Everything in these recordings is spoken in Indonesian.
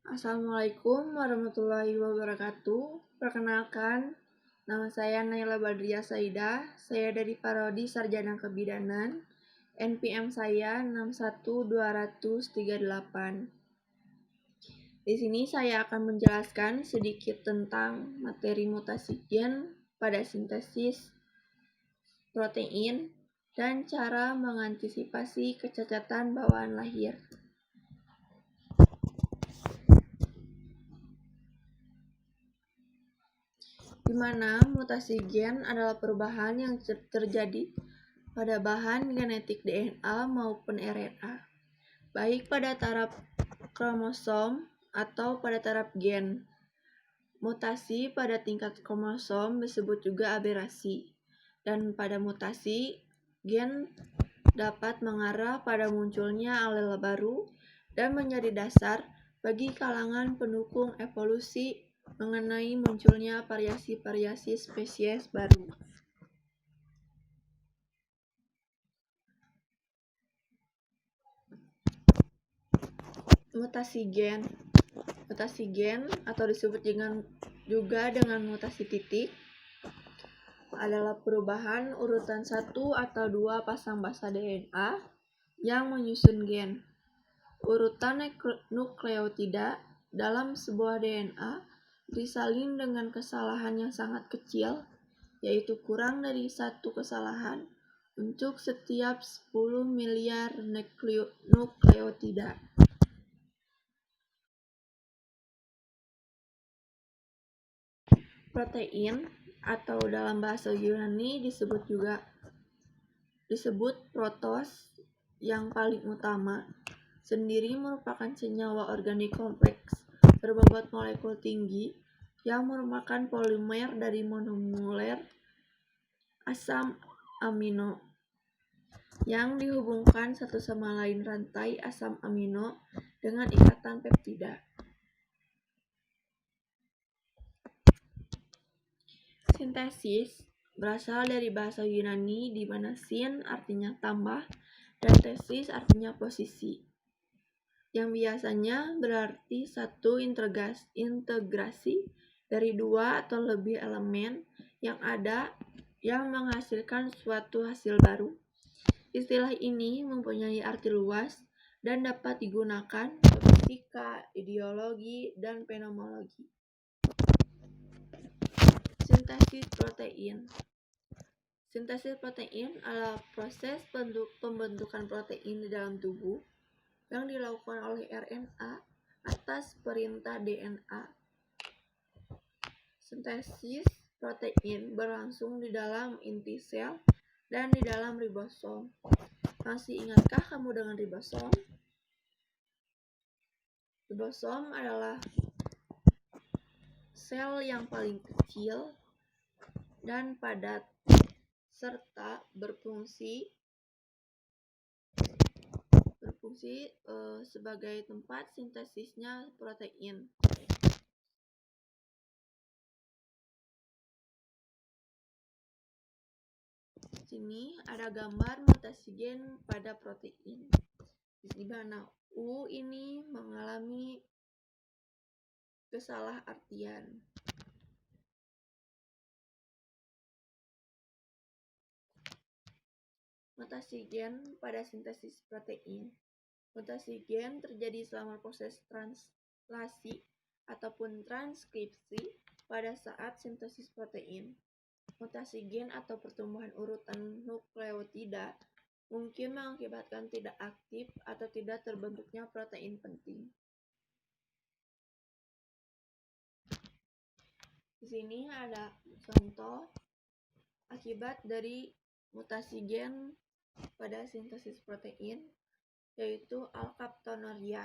Assalamualaikum warahmatullahi wabarakatuh. Perkenalkan, nama saya Naila Badriah Saidah. Saya dari Prodi Sarjana Kebidanan. NPM saya 61238. Di sini saya akan menjelaskan sedikit tentang materi mutasi gen pada sintesis protein dan cara mengantisipasi kecacatan bawaan lahir. Di mana mutasi gen adalah perubahan yang terjadi pada bahan genetik DNA maupun RNA, baik pada taraf kromosom atau pada taraf gen. Mutasi pada tingkat kromosom disebut juga aberasi, dan pada mutasi gen dapat mengarah pada munculnya alel baru dan menjadi dasar bagi kalangan pendukung evolusi mengenai munculnya variasi-variasi spesies baru. Mutasi gen atau disebut juga dengan mutasi titik adalah perubahan urutan 1 atau 2 pasang basa DNA yang menyusun gen. Urutan nukleotida dalam sebuah DNA disalin dengan kesalahan yang sangat kecil, yaitu kurang dari 1 kesalahan untuk setiap 10 miliar nukleotida. Protein atau dalam bahasa Yunani disebut protos yang paling utama sendiri merupakan senyawa organik kompleks berbobot molekul tinggi yang merupakan polimer dari monomer asam amino yang dihubungkan satu sama lain rantai asam amino dengan ikatan peptida. Sintesis berasal dari bahasa Yunani di mana sin artinya tambah dan tesis artinya posisi, yang biasanya berarti satu integrasi dari 2 atau lebih elemen yang ada yang menghasilkan suatu hasil baru. Istilah ini mempunyai arti luas dan dapat digunakan untuk fisika, ideologi, dan fenomenologi. Sintesis protein adalah proses pembentukan protein di dalam tubuh yang dilakukan oleh RNA atas perintah DNA. Sintesis protein berlangsung di dalam inti sel dan di dalam ribosom. Masih ingatkah kamu dengan ribosom? Ribosom adalah sel yang paling kecil dan padat serta berfungsi sebagai tempat sintesisnya protein. Sini ada gambar mutasi gen pada protein. Di mana U ini mengalami kesalahartian. Mutasi gen pada sintesis protein. Mutasi gen terjadi selama proses translasi ataupun transkripsi pada saat sintesis protein. Mutasi gen atau pertumbuhan urutan nukleotida mungkin mengakibatkan tidak aktif atau tidak terbentuknya protein penting. Di sini ada contoh akibat dari mutasi gen pada sintesis protein, yaitu alkaptonuria,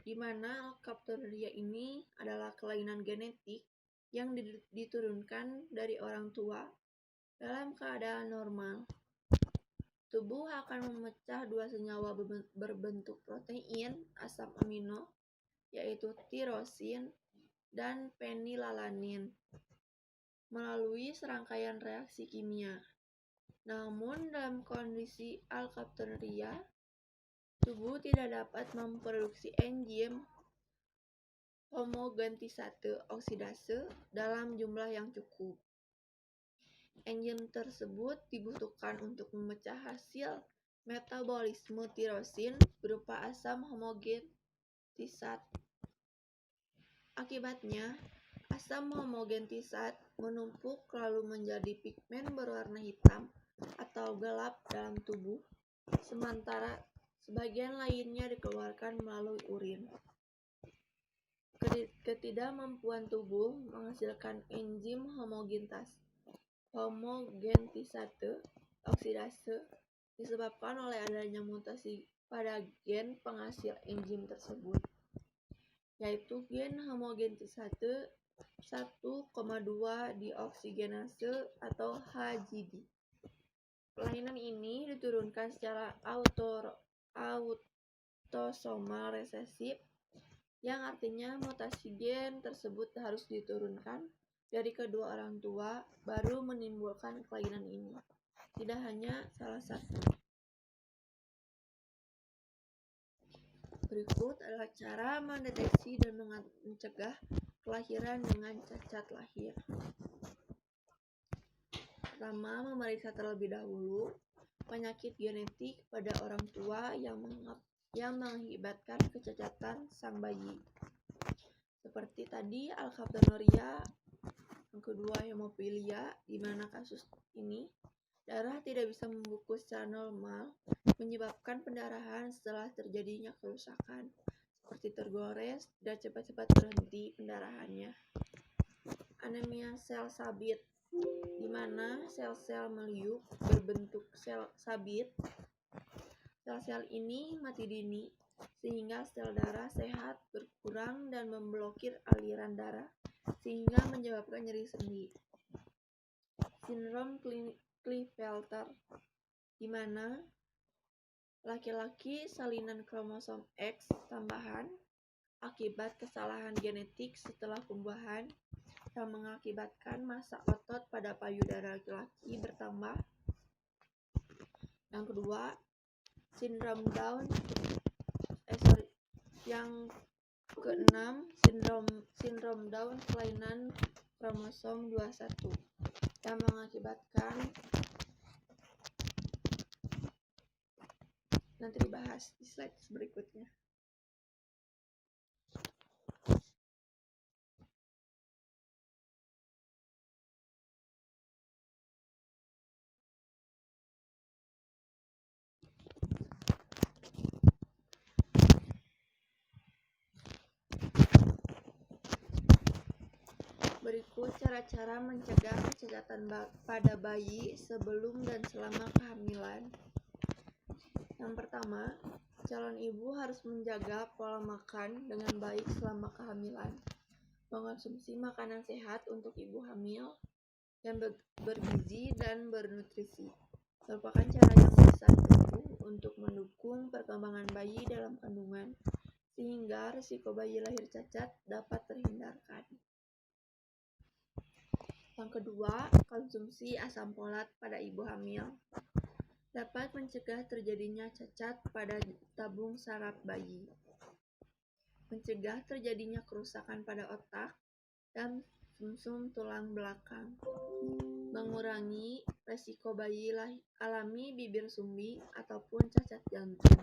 di mana alkaptonuria ini adalah kelainan genetik yang diturunkan dari orang tua dalam keadaan normal. Tubuh akan memecah 2 senyawa berbentuk protein asam amino, yaitu tirosin dan fenilalanin, melalui serangkaian reaksi kimia. Namun dalam kondisi alkaptonuria, tubuh tidak dapat memproduksi enzim homogentisase oksidase dalam jumlah yang cukup. Enzim tersebut dibutuhkan untuk memecah hasil metabolisme tirosin berupa asam homogentisat. Akibatnya, asam homogentisat menumpuk lalu menjadi pigmen berwarna hitam atau gelap dalam tubuh, sementara sebagian lainnya dikeluarkan melalui urin. Ketidakmampuan tubuh menghasilkan enzim homogentisase oksidase disebabkan oleh adanya mutasi pada gen penghasil enzim tersebut, yaitu gen homogentisase 1,2 deoksigenase atau HGD. Kelainan ini diturunkan secara autosomal resesif, yang artinya mutasi gen tersebut harus diturunkan dari kedua orang tua baru menimbulkan kelainan ini, tidak hanya salah satu. Berikut adalah cara mendeteksi dan mencegah kelahiran dengan cacat lahir. Pertama, memeriksa terlebih dahulu penyakit genetik pada orang tua yang mengakibatkan kecacatan sang bayi. Seperti tadi alkaptonuria, yang kedua hemofilia, di mana kasus ini darah tidak bisa membungkus secara normal, menyebabkan pendarahan setelah terjadinya kerusakan, seperti tergores dan cepat-cepat berhenti pendarahannya. Anemia sel sabit, di mana sel-sel meliuk berbentuk sel sabit. Sel-sel ini mati dini, sehingga sel darah sehat berkurang dan memblokir aliran darah, sehingga menyebabkan nyeri sendi. Sindrom Klinefelter, di mana laki-laki salinan kromosom X tambahan akibat kesalahan genetik setelah pembuahan yang mengakibatkan massa otot pada payudara laki-laki bertambah. Yang kedua, sindrom Down. Yang keenam, sindrom Down kelainan kromosom 21 yang mengakibatkan, nanti dibahas di slide berikutnya. Berikut cara-cara mencegah kecacatan pada bayi sebelum dan selama kehamilan. Yang pertama, calon ibu harus menjaga pola makan dengan baik selama kehamilan. Mengonsumsi makanan sehat untuk ibu hamil yang bergizi dan bernutrisi merupakan cara yang bisa ditempuh untuk mendukung perkembangan bayi dalam kandungan, sehingga risiko bayi lahir cacat dapat terhindarkan. Yang kedua, konsumsi asam folat pada ibu hamil dapat mencegah terjadinya cacat pada tabung saraf bayi, mencegah terjadinya kerusakan pada otak dan sumsum tulang belakang, mengurangi resiko bayi alami bibir sumbi ataupun cacat jantung.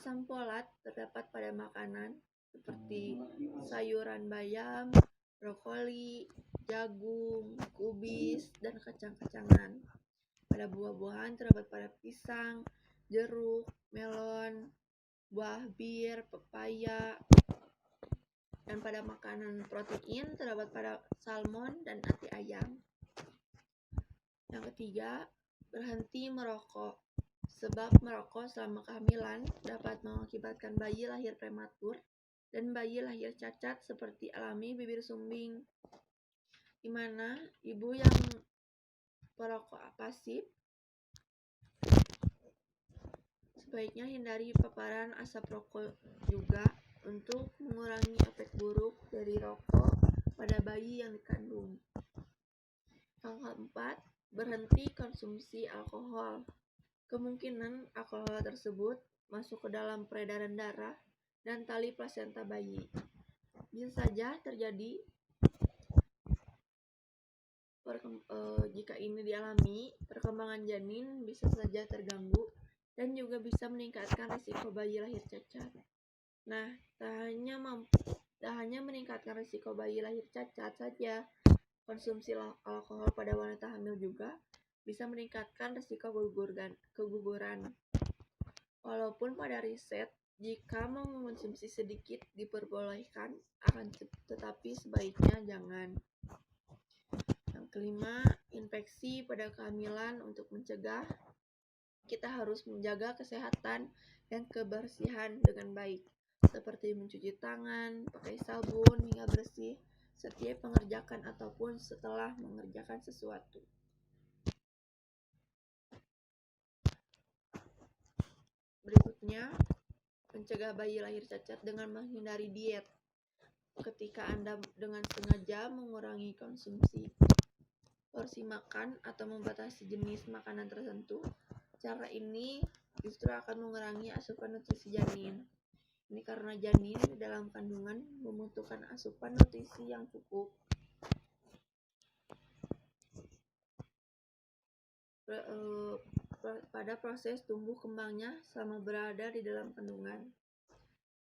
Asam folat terdapat pada makanan seperti sayuran bayam, brokoli, jagung, kubis, dan kacang-kacangan. Pada buah-buahan terdapat pada pisang, jeruk, melon, buah bir, pepaya. Dan pada makanan protein terdapat pada salmon dan ati ayam. Yang ketiga, berhenti merokok. Sebab merokok selama kehamilan dapat mengakibatkan bayi lahir prematur dan bayi lahir cacat seperti alami bibir sumbing, di mana ibu yang perokok pasif sebaiknya hindari paparan asap rokok juga untuk mengurangi efek buruk dari rokok pada bayi yang dikandung. Yang keempat, berhenti konsumsi alkohol. Kemungkinan alkohol tersebut masuk ke dalam peredaran darah dan tali plasenta bayi. Bisa saja terjadi jika ini dialami, perkembangan janin bisa saja terganggu dan juga bisa meningkatkan risiko bayi lahir cacat. Nah, tak hanya meningkatkan risiko bayi lahir cacat saja, konsumsi alkohol pada wanita hamil juga bisa meningkatkan risiko keguguran. Walaupun pada riset, jika mengonsumsi sedikit diperbolehkan, tetapi sebaiknya jangan. Yang kelima, infeksi pada kehamilan. Untuk mencegah, kita harus menjaga kesehatan dan kebersihan dengan baik, seperti mencuci tangan, pakai sabun hingga bersih setiap mengerjakan ataupun setelah mengerjakan sesuatu. Berikutnya, mencegah bayi lahir cacat dengan menghindari diet. Ketika Anda dengan sengaja mengurangi konsumsi porsi makan atau membatasi jenis makanan tertentu, cara ini justru akan mengurangi asupan nutrisi janin. Ini karena janin dalam kandungan membutuhkan asupan nutrisi yang cukup pada proses tumbuh kembangnya selama berada di dalam kandungan.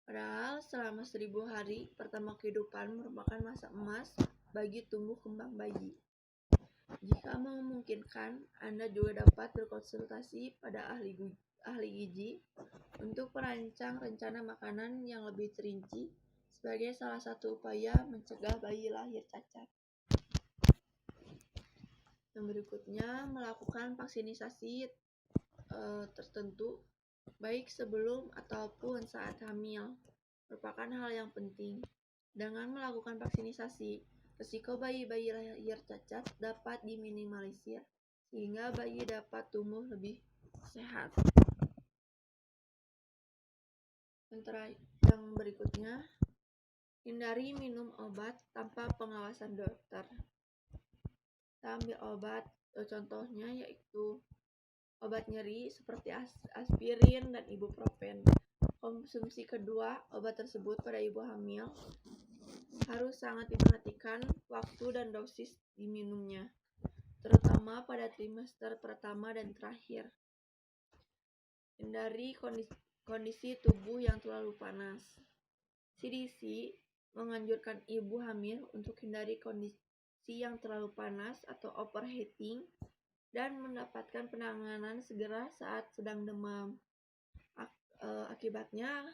Padahal selama 1000 hari pertama kehidupan merupakan masa emas bagi tumbuh kembang bayi. Jika memungkinkan, Anda juga dapat berkonsultasi pada ahli gizi untuk merancang rencana makanan yang lebih terinci sebagai salah satu upaya mencegah bayi lahir cacat. Yang berikutnya, melakukan vaksinasi tertentu baik sebelum ataupun saat hamil merupakan hal yang penting. Dengan melakukan vaksinasi, risiko bayi-bayi lahir cacat dapat diminimalisir sehingga bayi dapat tumbuh lebih sehat. Yang berikutnya, hindari minum obat tanpa pengawasan dokter. Kita ambil obat, contohnya yaitu obat nyeri seperti aspirin dan ibuprofen. Konsumsi kedua obat tersebut pada ibu hamil harus sangat diperhatikan waktu dan dosis diminumnya, terutama pada trimester pertama dan terakhir. Hindari kondisi tubuh yang terlalu panas. CDC menganjurkan ibu hamil untuk hindari kondisi yang terlalu panas atau overheating dan mendapatkan penanganan segera saat sedang demam. Akibatnya,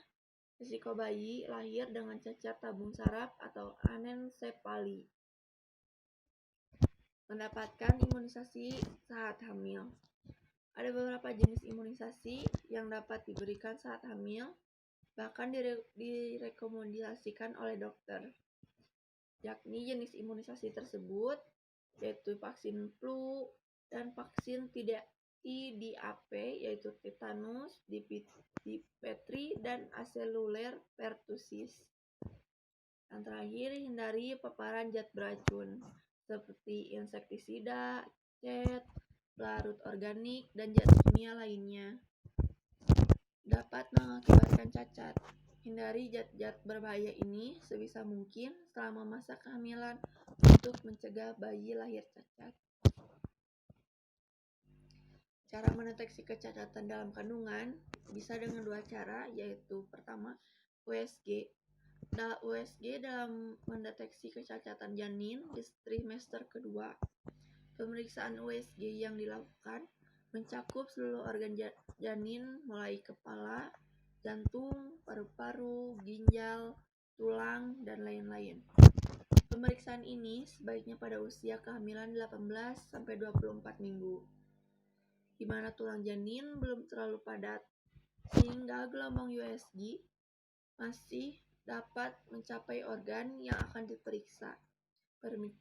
risiko bayi lahir dengan cacat tabung saraf atau anencefali. Mendapatkan imunisasi saat hamil. Ada beberapa jenis imunisasi yang dapat diberikan saat hamil, bahkan direkomendasikan oleh dokter. Yakni jenis imunisasi tersebut yaitu vaksin flu dan vaksin TDAP, yaitu tetanus, diphtheria, dan acellular pertussis. Yang terakhir, hindari paparan zat beracun seperti insektisida, cat, pelarut organik, dan zat kimia lainnya dapat mengakibatkan cacat. Hindari zat-zat berbahaya ini sebisa mungkin selama masa kehamilan untuk mencegah bayi lahir cacat. Cara mendeteksi kecacatan dalam kandungan bisa dengan dua cara, yaitu pertama, USG. USG dalam mendeteksi kecacatan janin di trimester kedua. Pemeriksaan USG yang dilakukan mencakup seluruh organ janin mulai kepala, jantung, paru-paru, ginjal, tulang, dan lain-lain. Pemeriksaan ini sebaiknya pada usia kehamilan 18-24 minggu, di mana tulang janin belum terlalu padat, sehingga gelombang USG masih dapat mencapai organ yang akan diperiksa.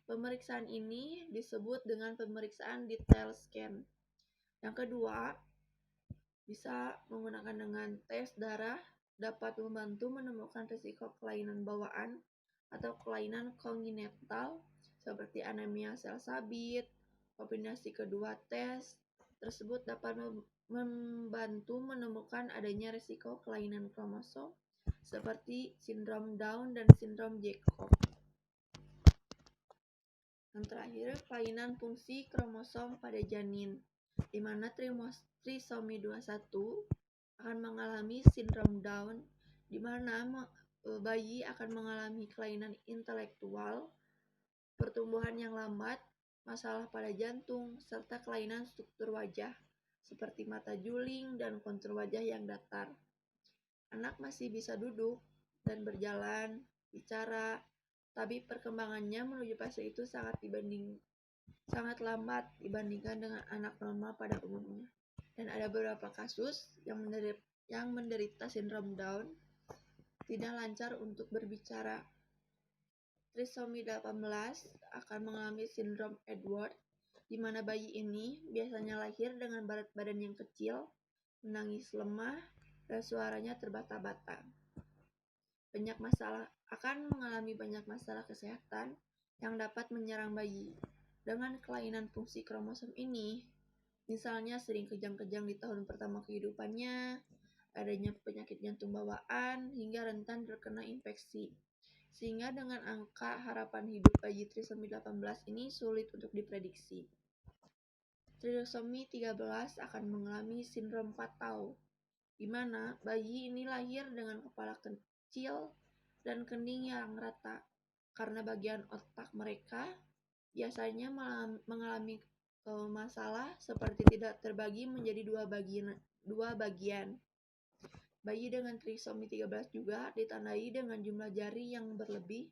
Pemeriksaan ini disebut dengan pemeriksaan detail scan. Yang kedua, bisa menggunakan dengan tes darah, dapat membantu menemukan risiko kelainan bawaan atau kelainan kongenital seperti anemia sel sabit. Kombinasi kedua tes tersebut dapat membantu menemukan adanya risiko kelainan kromosom seperti sindrom Down dan sindrom Jacob. Yang terakhir, kelainan fungsi kromosom pada janin, di mana trisomi 21 akan mengalami sindrom Down, di mana bayi akan mengalami kelainan intelektual, pertumbuhan yang lambat, masalah pada jantung, serta kelainan struktur wajah, seperti mata juling dan kontur wajah yang datar. Anak masih bisa duduk dan berjalan, bicara, tapi perkembangannya menuju fase itu sangat lambat dibandingkan dengan anak normal pada umumnya. Dan ada beberapa kasus yang menderita sindrom Down tidak lancar untuk berbicara. Trisomi 18 akan mengalami sindrom Edward, di mana bayi ini biasanya lahir dengan berat badan yang kecil, menangis lemah, dan suaranya terbata-bata. Akan mengalami banyak masalah kesehatan yang dapat menyerang bayi. Dengan kelainan fungsi kromosom ini, misalnya sering kejang-kejang di tahun pertama kehidupannya, adanya penyakit jantung bawaan, hingga rentan terkena infeksi. Sehingga dengan angka harapan hidup bayi trisomi 18 ini sulit untuk diprediksi. Trisomi 13 akan mengalami sindrom Patau, di mana bayi ini lahir dengan kepala kecil dan kening yang rata, karena bagian otak mereka biasanya mengalami masalah seperti tidak terbagi menjadi dua bagian. Bayi dengan trisomi 13 juga ditandai dengan jumlah jari yang berlebih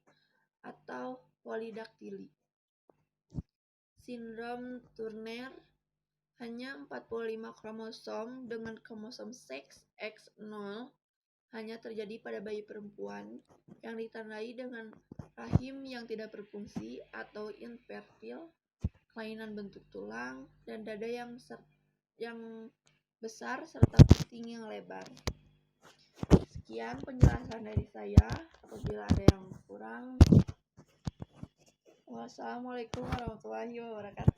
atau polidaktili. Sindrom Turner hanya 45 kromosom dengan kromosom seks X0 hanya terjadi pada bayi perempuan yang ditandai dengan rahim yang tidak berfungsi atau infertil, kelainan bentuk tulang, dan dada yang besar serta puting yang lebar. Sekian penjelasan dari saya. Apabila ada yang kurang, wassalamualaikum warahmatullahi wabarakatuh.